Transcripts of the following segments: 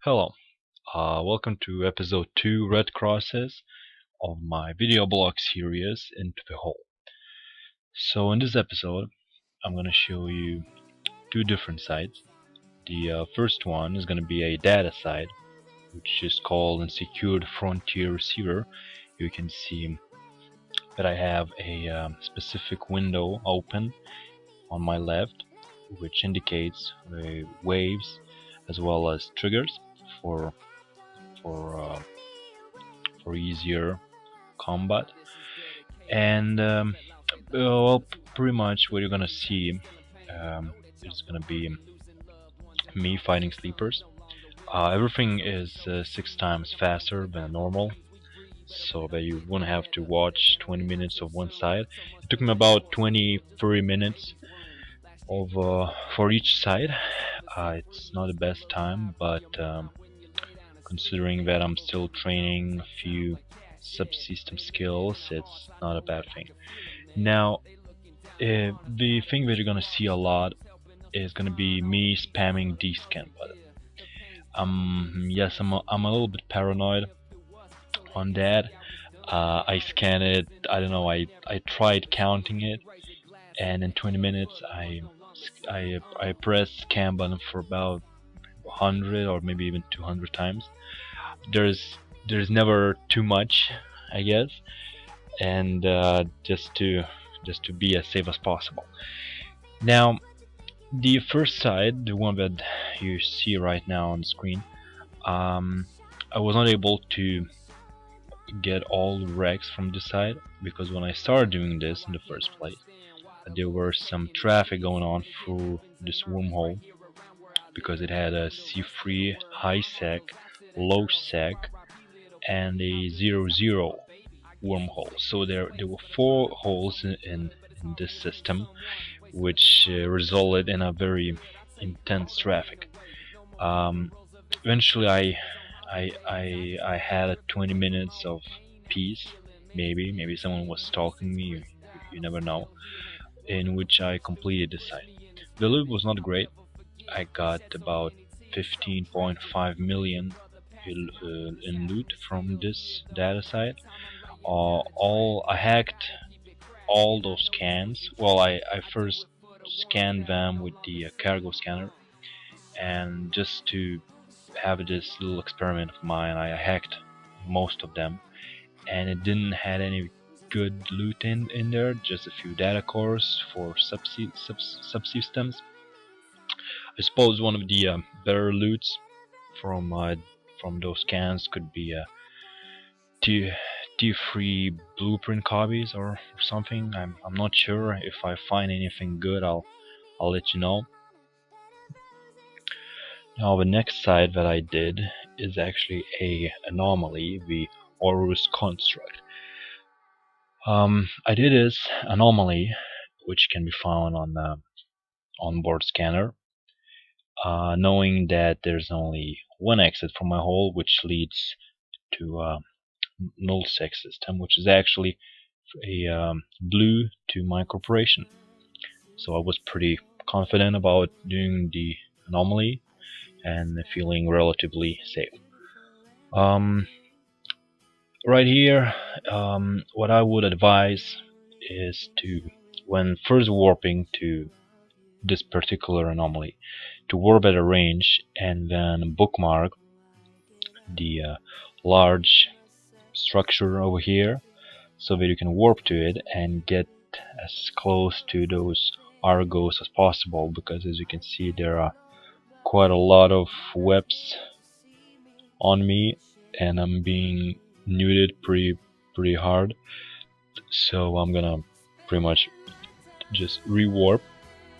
Hello, welcome to episode 2 Red Crosses of my video blog series Into the Hole. So in this episode, I'm going to show you two different sites. The first one is going to be a data site, which is called Unsecured Frontier Receiver. You can see that I have a specific window open on my left, which indicates the waves as well as triggers for for uh, for easier combat. And well, pretty much what you're gonna see is gonna be me fighting sleepers. Everything is 6 times faster than normal, so that you wouldn't have to watch 20 minutes of one side. It took me about 20-30 minutes of for each side. It's not the best time, but considering that I'm still training a few subsystem skills, it's not a bad thing. Now, the thing that you're gonna see a lot is gonna be me spamming the scan button. Yes, I'm a little bit paranoid on that. I scanned it. I don't know. I tried counting it, and in 20 minutes, I pressed scan button for about 100 or maybe even 200 times. There's never too much, I guess, and just to be as safe as possible. Now, the first side, the one that you see right now on the screen, I was not able to get all the wrecks from this side because when I started doing this in the first place, there were some traffic going on through this wormhole because it had a C3 high sec, low sec, and a 0-0 wormhole. So there were 4 holes in this system, which resulted in a very intense traffic. Eventually, I had 20 minutes of peace. Maybe someone was stalking me. You never know. In which I completed the site. The loot was not great. I got about 15.5 million in loot from this data site. I hacked all those scans. Well, I first scanned them with the cargo scanner, and just to have this little experiment of mine, I hacked most of them, and it didn't had any good loot in there, just a few data cores for subsystems. I suppose one of the better loots from those scans could be T T3 blueprint copies or something. I'm not sure. If I find anything good, I'll let you know. Now the next site that I did is actually a anomaly, the Horus construct. I did this anomaly, which can be found on the onboard scanner, knowing that there's only one exit from my hole, which leads to nullsec system, which is actually a blue to my corporation. So I was pretty confident about doing the anomaly and feeling relatively safe. Right here, what I would advise is to, when first warping to this particular anomaly, to warp at a range and then bookmark the large structure over here so that you can warp to it and get as close to those Argos as possible, because as you can see there are quite a lot of webs on me and I'm being nuded pretty hard, so I'm gonna pretty much just rewarp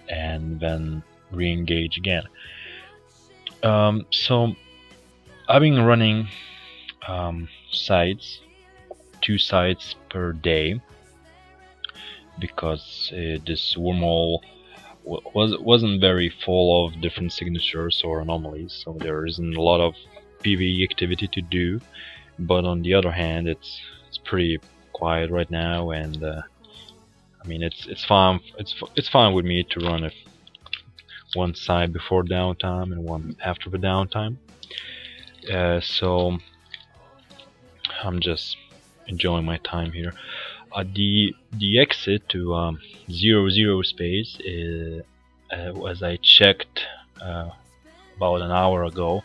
and then re-engage again. So I've been running sites, 2 sites per day, because this wormhole wasn't very full of different signatures or anomalies, so there isn't a lot of PvE activity to do. But on the other hand, it's pretty quiet right now, and I mean it's fine. It's fine with me to run one side before downtime and one after the downtime. So I'm just enjoying my time here. The exit to 00 space is, as I checked about an hour ago,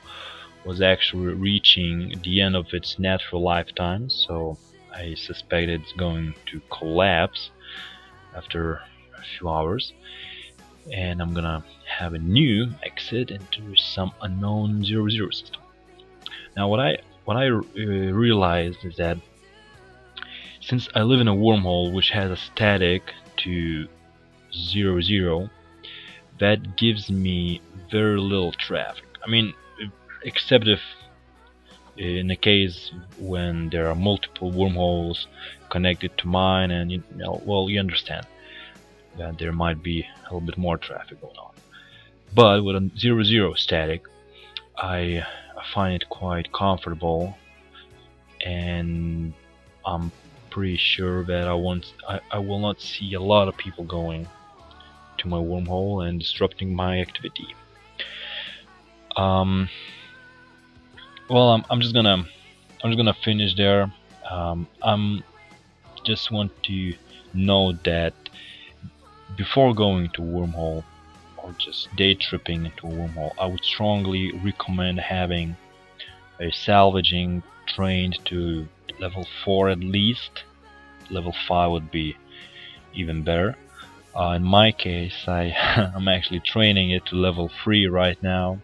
was actually reaching the end of its natural lifetime, so I suspect it's going to collapse after a few hours, and I'm gonna have a new exit into some unknown 00 system. Now what I realized is that since I live in a wormhole which has a static to 00, that gives me very little traffic. I mean, except if in a case when there are multiple wormholes connected to mine, and you know, well, you understand that there might be a little bit more traffic going on. But with a 00 static, I find it quite comfortable, and I'm pretty sure that I will not see a lot of people going to my wormhole and disrupting my activity. Well, I'm just gonna finish there. I'm just want to note that before going to wormhole or just day tripping into a wormhole, I would strongly recommend having a salvaging trained to level 4 at least. Level 5 would be even better. In my case, I'm actually training it to level 3 right now,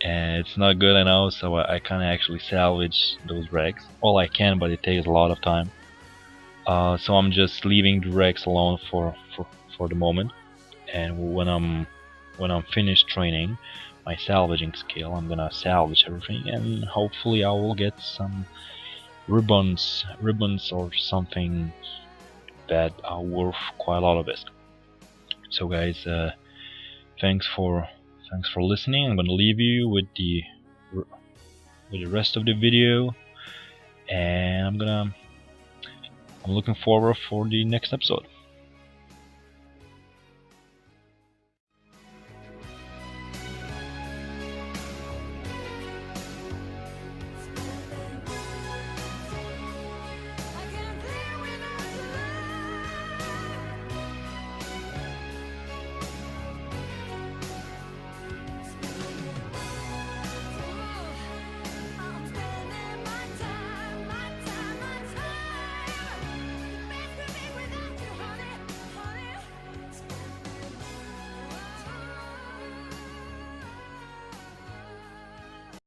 and it's not good, I know, so I can't actually salvage those wrecks. Well, I can, but it takes a lot of time. So I'm just leaving the wrecks alone for the moment, and when I'm finished training my salvaging skill, I'm gonna salvage everything, and hopefully I will get some ribbons or something that are worth quite a lot of it. So guys, thanks for listening. I'm gonna leave you with the rest of the video, and I'm looking forward for the next episode.